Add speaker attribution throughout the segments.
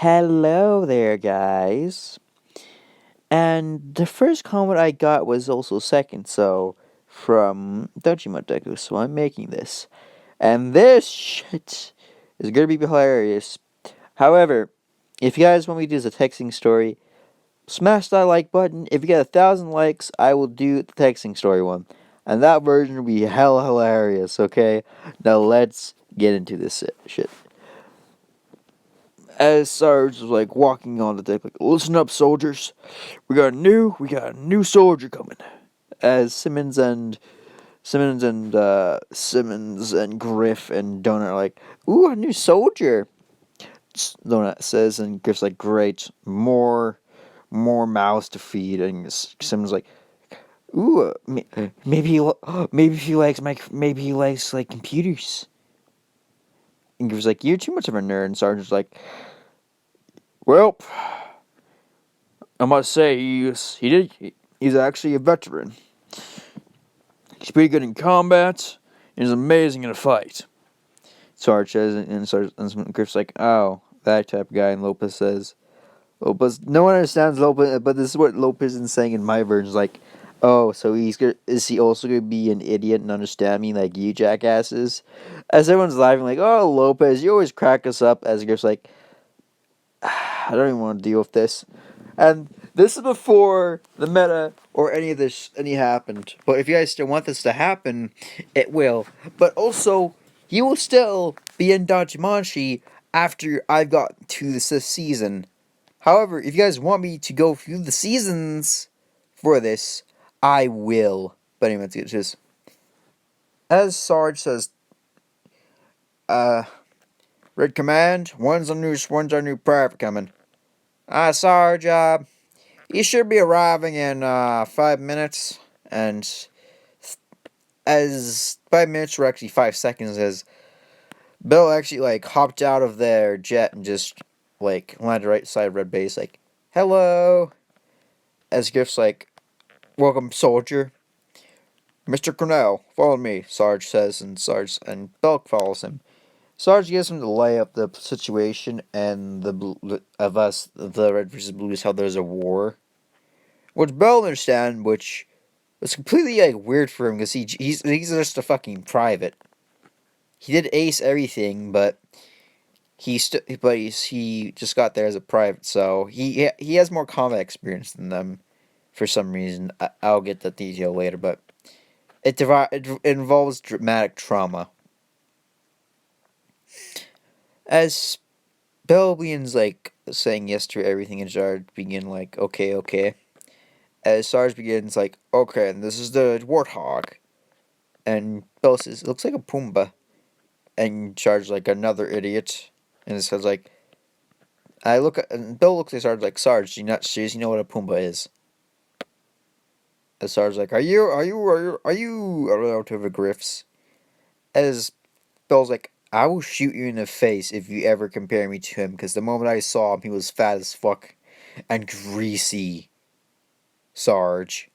Speaker 1: Hello there, guys. And the first comment I got was also second, so from Dojimoteku, so I'm making this. And this shit is gonna be hilarious. However, if you guys want me to do the texting story, smash that like button. If you get 1,000 likes, I will do the texting story one. And that version will be hell hilarious, okay? Now let's get into this shit. As Sarge was like walking on the deck, like, listen up, soldiers. We got a new soldier coming. As Simmons and Griff and Donut are like, ooh, a new soldier. Donut says, and Griff's like, great, more mouths to feed. And Simmons like, ooh, maybe he likes like computers. And Griff's like, you're too much of a nerd. And Sarge's like, well, I must say he's actually a veteran. He's pretty good in combat, and he's amazing in a fight. Sarge says, and Griff's like, oh, that type of guy. And Lopez says, no one understands Lopez, but this is what Lopez is saying in my version. Like, oh, so is he also gonna be an idiot and understand me like you jackasses? As everyone's laughing, like, oh, Lopez, you always crack us up. As Griff's like, I don't even want to deal with this. And this is before the meta or any happened. But if you guys still want this to happen, it will. But also, he will still be in Dachimanshi after I've got to this season. However, if you guys want me to go through the seasons for this, I will. But anyway, it's just as Sarge says, uh, Red Command, when's our new private coming? Sarge, you should be arriving in 5 minutes, and as 5 minutes were actually 5 seconds, as Bill actually like hopped out of their jet and just like landed right side of Red Base, like, hello. As Griff's like, welcome, soldier. Mr. Cornell, follow me, Sarge says, and Belk follows him. Sarge gives him the lay of the situation and the Red versus Blues, how there's a war. Which Bell understand, which was completely like weird for him because he's just a fucking private. He did ace everything, but he just got there as a private, so he has more combat experience than them for some reason. I'll get the detail later, but it involves dramatic trauma. As Bell begins like saying yes to everything, and Sarge begin like okay. As Sarge begins like, okay, and this is the warthog. And Bell says, it looks like a Pumbaa. And Sarge's like, another idiot. And it says like, and Bill looks at Sarge like, Sarge, you not serious? You know what a Pumbaa is? And Sarge's like, are you a relative of Griff's? As Bill's like, I will shoot you in the face if you ever compare me to him, because the moment I saw him, he was fat as fuck and greasy. Sarge.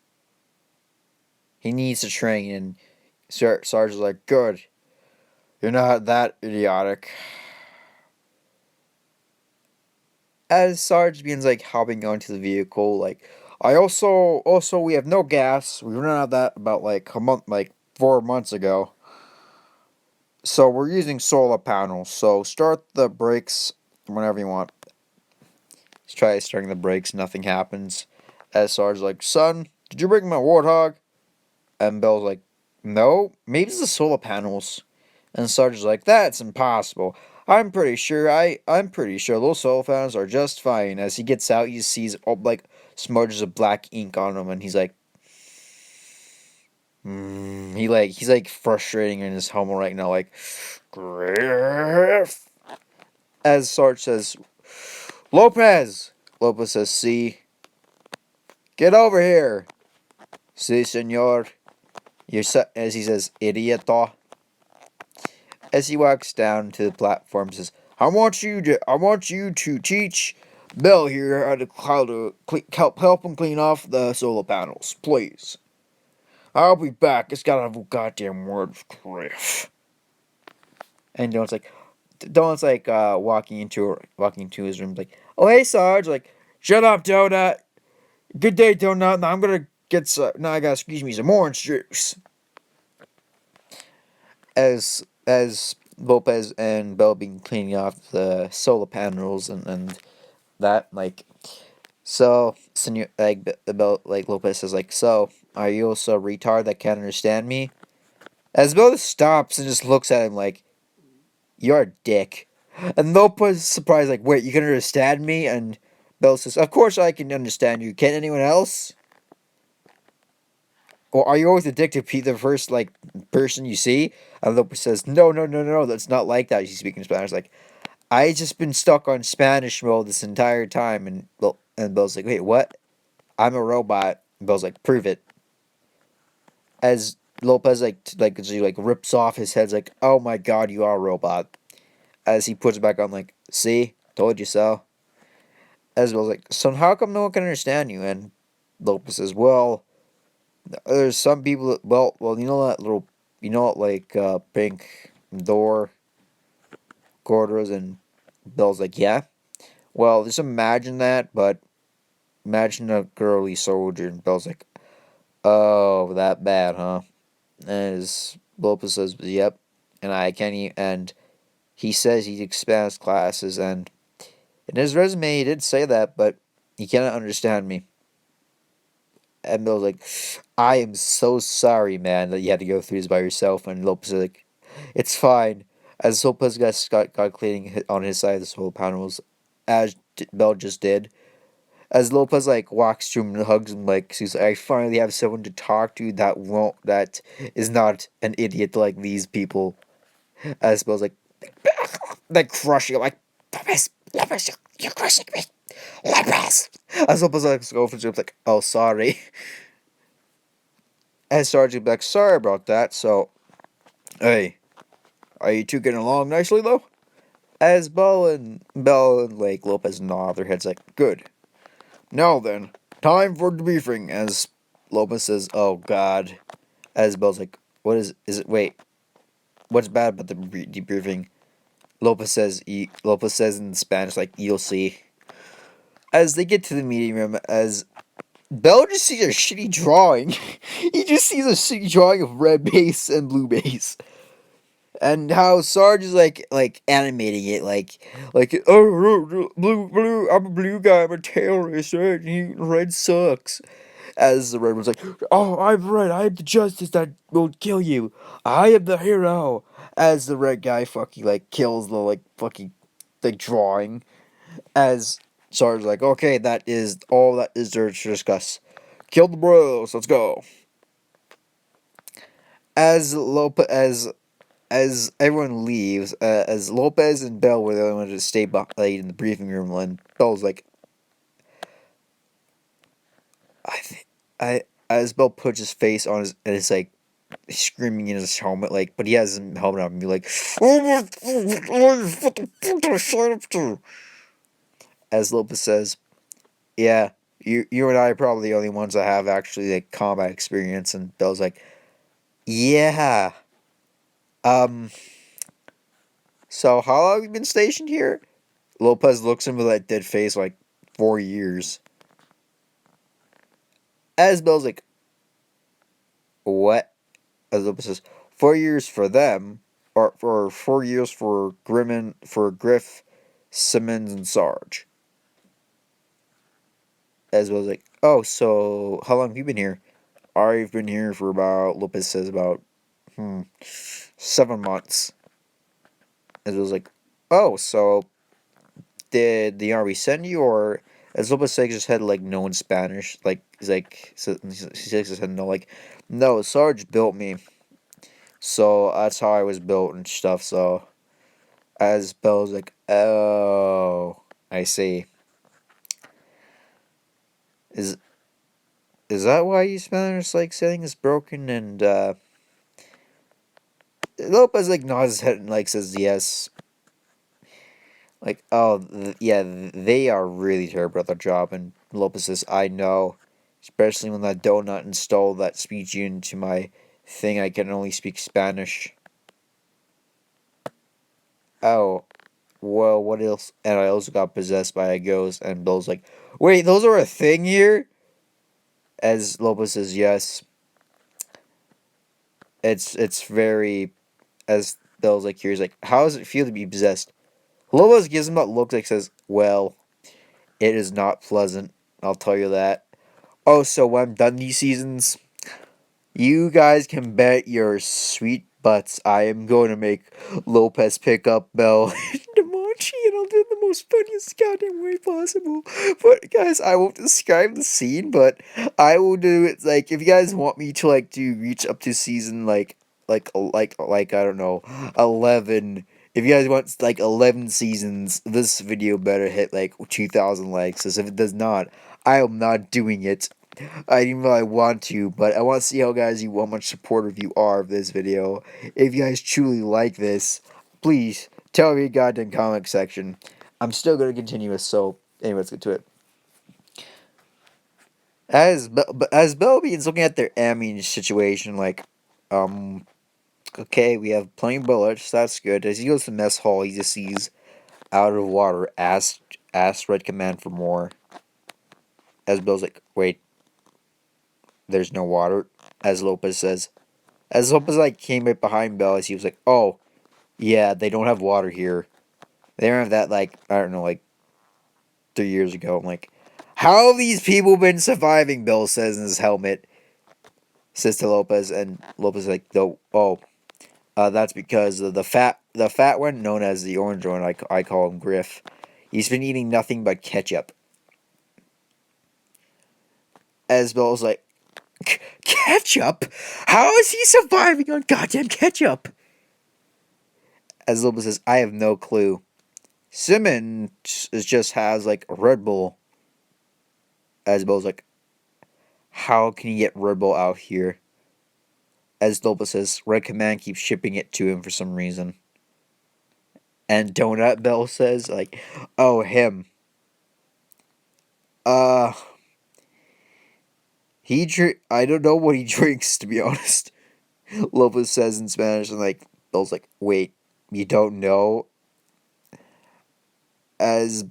Speaker 1: He needs to train, and Sarge is like, good. You're not that idiotic. As Sarge begins like hopping onto the vehicle, like, I also we have no gas. We ran out of that about like a month, like 4 months ago. So we're using solar panels. So start the brakes whenever you want. Let's try starting the brakes. Nothing happens. As Sarge's like, son, did you bring my warthog? And Bell's like, no, maybe it's the solar panels. And Sarge is like, that's impossible. I'm pretty sure those solar panels are just fine. As he gets out, he sees like smudges of black ink on him, and he's like, he's like frustrating in his helmet right now, like, Griff. As Sarge says, Lopez. Lopez says, see, get over here. Si, senor. As he says, idioto. As he walks down to the platform, says, I want you to teach Bill here how to help him clean off the solar panels, please. I'll be back. It's got a goddamn word with Griff. And Don's like, Donut's like walking into his room, like, "Oh hey Sarge," like, "Shut up, Donut. Good day, Donut. Now I'm gonna get some. Now I gotta squeeze me some orange juice." As Lopez and Bell been cleaning off the solar panels and that, like, so Senor, like Bell, like Lopez says, like, "So are you also a retard that can't understand me?" As Bell stops and just looks at him like, "You're a dick." And Lopez is surprised, like, "Wait, you can understand me?" And Bell says, "Of course I can understand you. Can anyone else? Or are you always a dick to be the first, like, person you see?" And Lopez says, "No, no, no, no, no, that's not like that." He's speaking Spanish, like, "I just been stuck on Spanish mode this entire time." And Bell's like, "Wait, what? I'm a robot." And Bell's like, "Prove it." As Lopez, like rips off his head, like, "Oh my god, you are a robot." As he puts it back on, like, "See? Told you so." As Bell's like, "So how come no one can understand you?" And Lopez says, "Well, there's some people that, well, you know that little, like, pink door corridors." And Bell's like, "Yeah. Well, just imagine that, but imagine a girly soldier." And Bell's like, "Oh, that bad, huh?" As Lopez says, "Yep." And I can't even, and he says he expands classes, and in his resume he did say that, but he cannot understand me. And Bill's like, "I am so sorry, man, that you had to go through this by yourself." And Lopez is like, "It's fine." As Lopez got cleaning on his side of the solar panels, as Bell just did. As Lopez, like, walks through him and hugs him, like, she's like, "I finally have someone to talk to that is not an idiot like these people." As Bell's like crushing him, like, Lopez, you're crushing me, Lopez. As Lopez, like, go for him, like, "Oh, sorry." And Sergeant like, "Sorry about that. So, hey, are you two getting along nicely though?" As Bell and like Lopez nod their heads, like, "Good. Now then, time for debriefing." As Lopez says, "Oh God." As Bell's like, "What is it? Wait, what's bad about the debriefing?" Lopez says in Spanish, like, "You'll see." As they get to the meeting room, as Bell just sees a shitty drawing. He just sees a shitty drawing of red base and blue base. And how Sarge is like animating it, like, "Oh, blue, I'm a blue guy, I'm a terrorist, right? Red sucks." As the red one's like, "Oh, I'm red, I am the justice that will kill you, I am the hero." As the red guy fucking like kills the like fucking like drawing. As Sarge's like, "Okay, that is all that is there to discuss. Kill the bros, let's go." As Lopez as everyone leaves, as Lopez and Bell were the only ones to stay like, in the briefing room, and Bell's like, I think I as Bell puts his face on his and it's like screaming in his helmet, like, but he has his helmet on and be like, as Lopez says, "Yeah, you and I are probably the only ones that have actually like combat experience." And Bell's like, "Yeah, um, so how long have you been stationed here?" Lopez looks at him with that dead face, like, 4 years. As Bell's like, "What?" As Lopez says, 4 years for them, or for 4 years for Griff, Simmons, and Sarge. As Bell's like, "Oh, so how long have you been here?" "I've been here for about," Lopez says, "about 7 months." As Bell's like, "Oh, so did the army send you?" Or as Lopez shakes his head, like, no in Spanish, like, he's like, he shakes his head, no, like, "No, Sarge built me. So that's how I was built and stuff." So as Bell's like, "Oh, I see. Is is that why you Spanish like saying is broken?" And Lopez like nods his head and like says yes. Like, "Oh, yeah, they are really terrible at their job." And Lopez says, "I know, especially when that donut installed that speech into my thing. I can only speak Spanish." "Oh, well, what else? And I also got possessed by a ghost. And Bill's like, wait, those are a thing here? As Lopez says, yes. It's very, as Bill's like, curious, like, how does it feel to be possessed? Lopez gives him that look, like, says, well, it is not pleasant. I'll tell you that. Oh, so when I'm done these seasons, you guys can bet your sweet butts I am going to make Lopez pick up Bell Demachi, and I'll do it in the most funniest goddamn way possible. But guys, I won't describe the scene, but I will do it like if you guys want me to like do reach up to season like I don't know 11. If you guys want like 11 seasons, this video better hit like 2,000 likes. Because if it does not, I am not doing it. I didn't really want to, but I want to see how much supportive you are of this video. If you guys truly like this, please tell me in the goddamn comment section. I'm still gonna continue this. So anyway, let's get to it. As Bell begins looking at their ammunition situation, like, okay, we have plenty of bullets. That's good. As he goes to the mess hall, he just sees out of water. Ask Red Command for more. As Bill's like, wait, there's no water. As Lopez says. As Lopez like came right behind Bell, as he was like, oh, yeah, they don't have water here. They don't have that, like, I don't know, like 3 years ago. I'm like, how have these people been surviving? Bill says in his helmet. Says to Lopez, and Lopez is like, oh, that's because of the fat one known as the orange one. I call him Griff. He's been eating nothing but ketchup. As Bill's like, ketchup? How is he surviving on goddamn ketchup? As Lopez says, I have no clue. Simmons just has like Red Bull. As Bill's like, how can you get Red Bull out here? As Lopez says, Red Command keeps shipping it to him for some reason. And Donut Bell says, like, oh, him. Uh, I don't know what he drinks, to be honest. Lopez says in Spanish, and like, Bell's like, wait, you don't know? As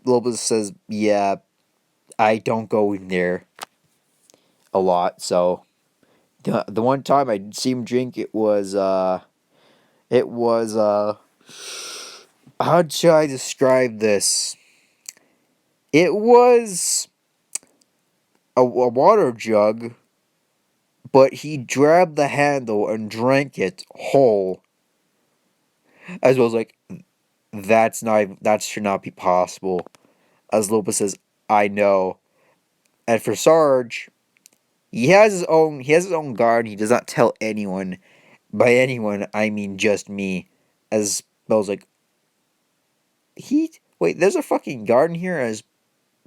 Speaker 1: Lopez says, yeah, I don't go in there a lot, so the one time I did see him drink, it was how should I describe this? It was a water jug, but he grabbed the handle and drank it whole. As well as like, that should not be possible. As Lopez says, I know. And for Sarge, he has his own garden. He does not tell anyone. By anyone, I mean just me. As Bell's like, wait, there's a fucking garden here. As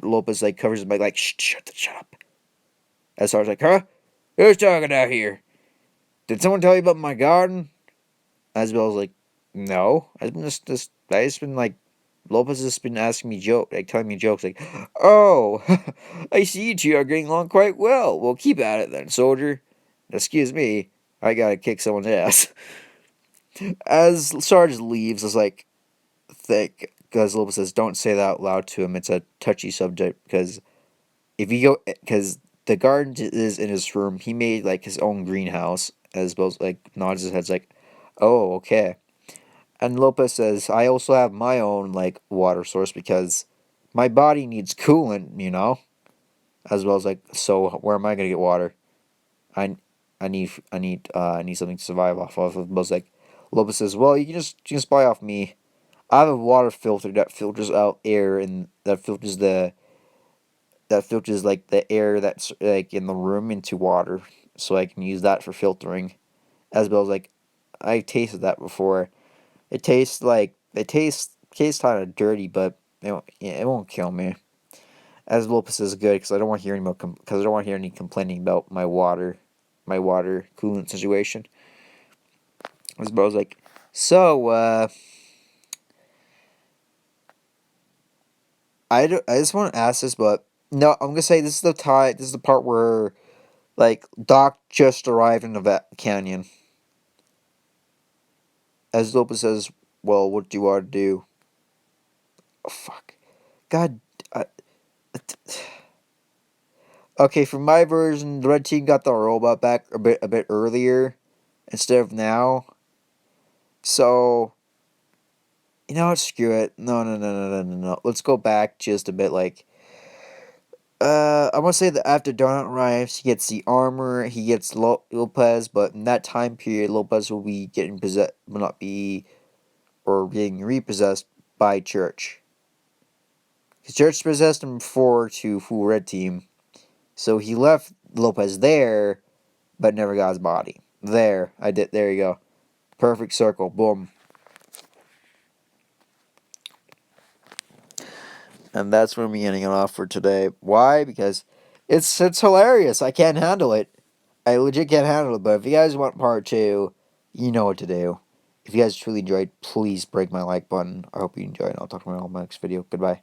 Speaker 1: Lopez like covers his mic like, shut up. As Sarge's like, huh? Who's talking out here? Did someone tell you about my garden? As Bell's like, no. I just been like, Lopez has been asking me telling me jokes, like, oh, I see you two are getting along quite well. Well, keep at it then, soldier. Excuse me, I gotta kick someone's ass. As Sarge leaves, it's like, thick, because Lopez says, don't say that out loud to him. It's a touchy subject, because because the garden is in his room. He made, like, his own greenhouse, as Bill's, like, nods his head, like, oh, okay. And Lopez says, I also have my own, like, water source because my body needs coolant, As well as, like, so where am I going to get water? I, I need something to survive off of. Lopez says, well, you can just buy off me. I have a water filter that filters out air and that filters like the air that's like in the room into water, so I can use that for filtering. As well as like, I tasted that before. It tastes kind of dirty, but it won't kill me. As Lopez is good because I don't want to hear any complaining about my water coolant situation. As Bro's like, so I just want to ask this, but no, I'm gonna say this is the time. This is the part where like Doc just arrived in the canyon. As Lopez says, well, what do you want to do? Oh, fuck. God. Okay, for my version, the red team got the robot back a bit earlier instead of now. So, you know what? Screw it. No. Let's go back just a bit. Like, I want to say that after Donut arrives, he gets the armor. He gets Lopez, but in that time period, Lopez will be getting possessed. Will not be, or being repossessed by Church. Because Church possessed him before to fool Red Team. So he left Lopez there, but never got his body. There, I did. There you go. Perfect circle. Boom. And that's where I'm ending it off for today. Why? Because it's hilarious. I can't handle it. I legit can't handle it. But if you guys want part 2, you know what to do. If you guys truly enjoyed, please break my like button. I hope you enjoyed. I'll talk to you in my next video. Goodbye.